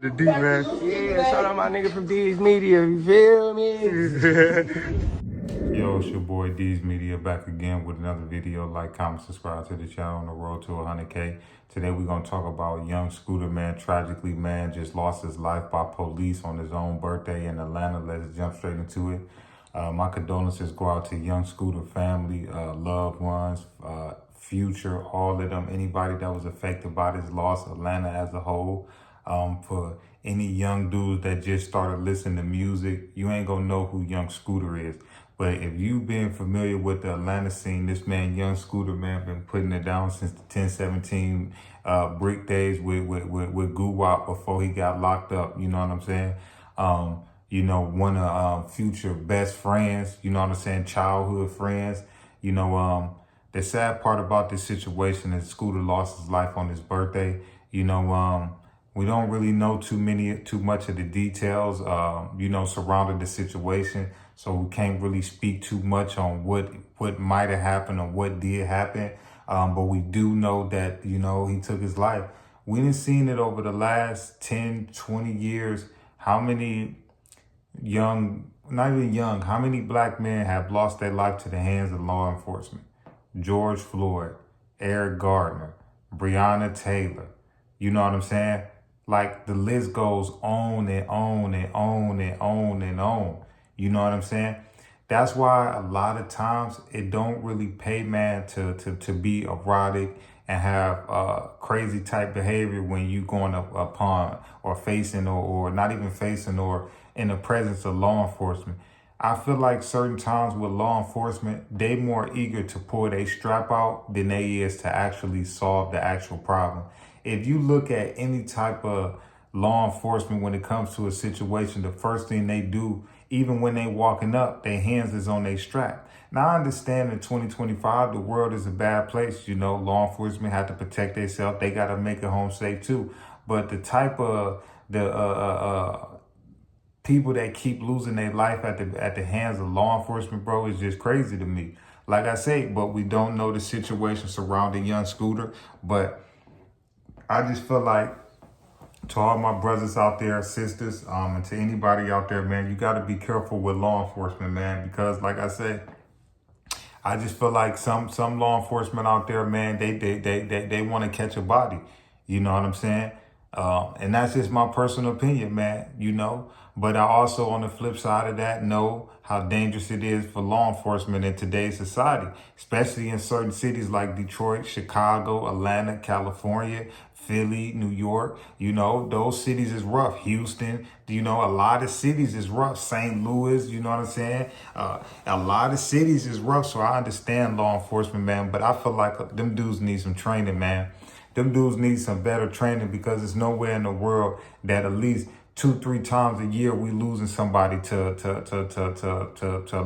The D, man. Yeah, shout out my nigga from D's Media, you feel me? Yo, it's your boy D's Media back again with another video. Like, comment, subscribe to the channel on the road to 100K. Today we're going to talk about young Scooter, man. Tragically, man, just lost his life by police on his own birthday in Atlanta. Let's jump straight into it. My condolences go out to young Scooter family, loved ones, future, all of them, anybody that was affected by this loss, Atlanta as a whole. For any young dudes that just started listening to music, you ain't gonna know who Young Scooter is. But if you've been familiar with the Atlanta scene, this man, Young Scooter, man, been putting it down since the 1017 brick days with Goo Wop before he got locked up. You know what I'm saying? One of Future best friends, you know what I'm saying, childhood friends. The sad part about this situation is Scooter lost his life on his birthday. We don't really know too much of the details, surrounding the situation. So we can't really speak too much on what might have happened or what did happen. But we do know that, he took his life. We done seen it over the last 10, 20 years. How many how many black men have lost their life to the hands of law enforcement? George Floyd, Eric Gardner, Breonna Taylor. You know what I'm saying? Like, the list goes on and on and on and on and on. You know what I'm saying? That's why a lot of times it don't really pay, man, to be erotic and have crazy type behavior when you going up upon or facing or not even facing or in the presence of law enforcement. I feel like certain times with law enforcement, they more eager to pull their strap out than they is to actually solve the actual problem. If you look at any type of law enforcement when it comes to a situation, the first thing they do, even when they walking up, their hands is on their strap. Now, I understand in 2025, the world is a bad place. Law enforcement have to protect themselves. They got to make it home safe too. But the type of people that keep losing their life at the hands of law enforcement, bro, is just crazy to me. Like I say, but we don't know the situation surrounding Young Scooter. But I just feel like, to all my brothers out there, sisters, and to anybody out there, man, you got to be careful with law enforcement, man, because like I said, I just feel like some law enforcement out there, man, they want to catch a body. You know what I'm saying? And that's just my personal opinion, man, But I also, on the flip side of that, know how dangerous it is for law enforcement in today's society, especially in certain cities like Detroit, Chicago, Atlanta, California, Philly, New York. Those cities is rough. Houston, a lot of cities is rough. St. Louis, you know what I'm saying? A lot of cities is rough. So I understand law enforcement, man, but I feel like them dudes need some training, man. Them dudes need some better training, because there's nowhere in the world that at least 2-3 times a year we losing somebody to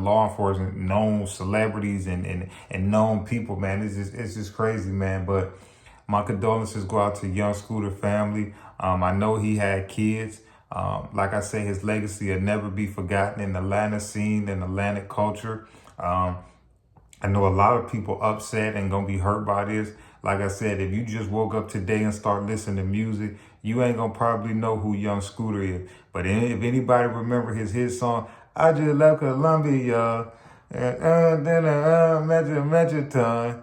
law enforcement, known celebrities and known people, man. It's just crazy, man. But my condolences go out to Young Scooter family. I know he had kids. Like I say, his legacy will never be forgotten in the Atlanta scene and Atlantic culture. I know a lot of people upset and gonna be hurt by this. Like I said, if you just woke up today and start listening to music, you ain't gonna probably know who Young Scooter is. But if anybody remember his song, I just left Columbia, and then Metroton.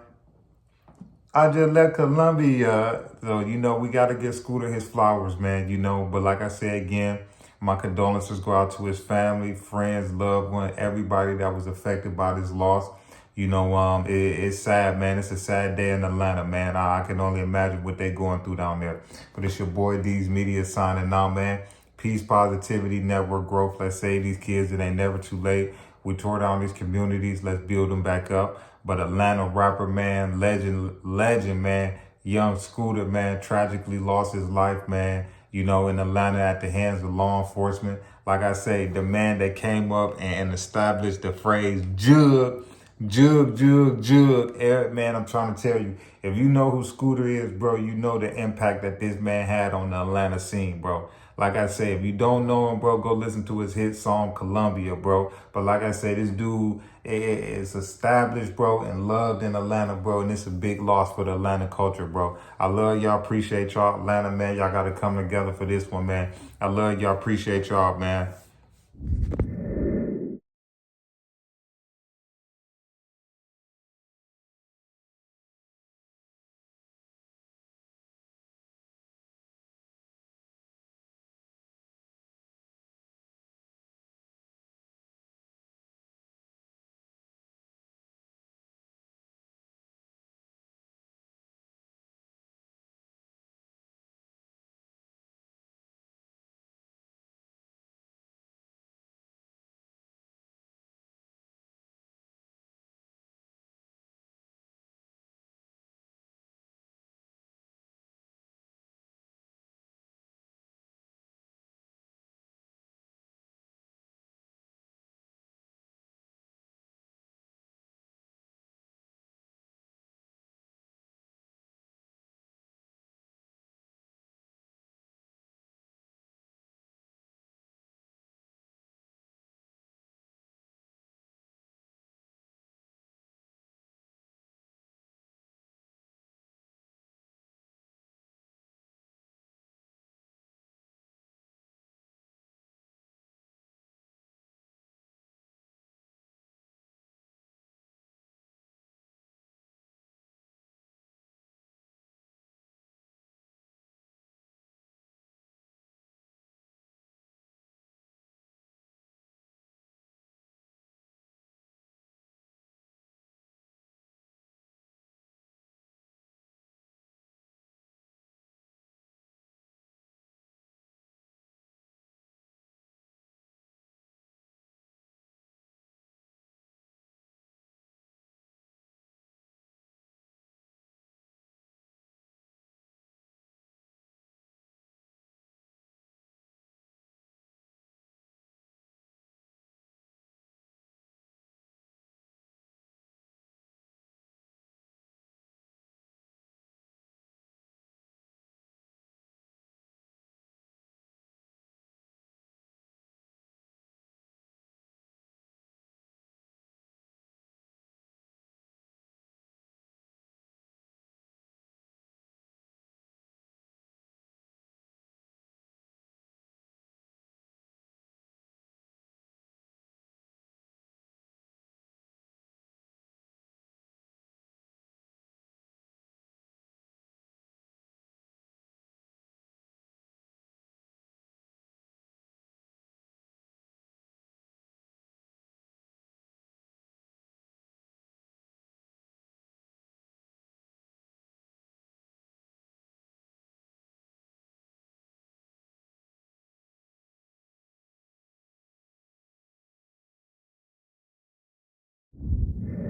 I just left Columbia. So, we got to get Scooter his flowers, man, But like I said, again, my condolences go out to his family, friends, loved one, everybody that was affected by this loss. It's sad, man. It's a sad day in Atlanta, man. I can only imagine what they're going through down there. But it's your boy D's Media signing out, man. Peace, positivity, network growth. Let's save these kids. It ain't never too late. We tore down these communities. Let's build them back up. But Atlanta rapper, man, legend, man, Young Scooter, man, tragically lost his life, man, in Atlanta at the hands of law enforcement. Like I say, the man that came up and established the phrase jug. Eric, man, I'm trying to tell you, if you know who Scooter is, bro, you know the impact that this man had on the Atlanta scene, bro. Like I said, if you don't know him, bro, go listen to his hit song Columbia, bro. But like I said, this dude is established, bro, and loved in Atlanta, bro. And it's a big loss for the Atlanta culture, bro. I love y'all. Appreciate y'all. Atlanta, man. Y'all got to come together for this one, man. I love y'all. Appreciate y'all, man.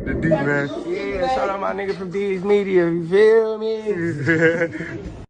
The D, man. Yeah, shout out my nigga from D's Media, you feel me?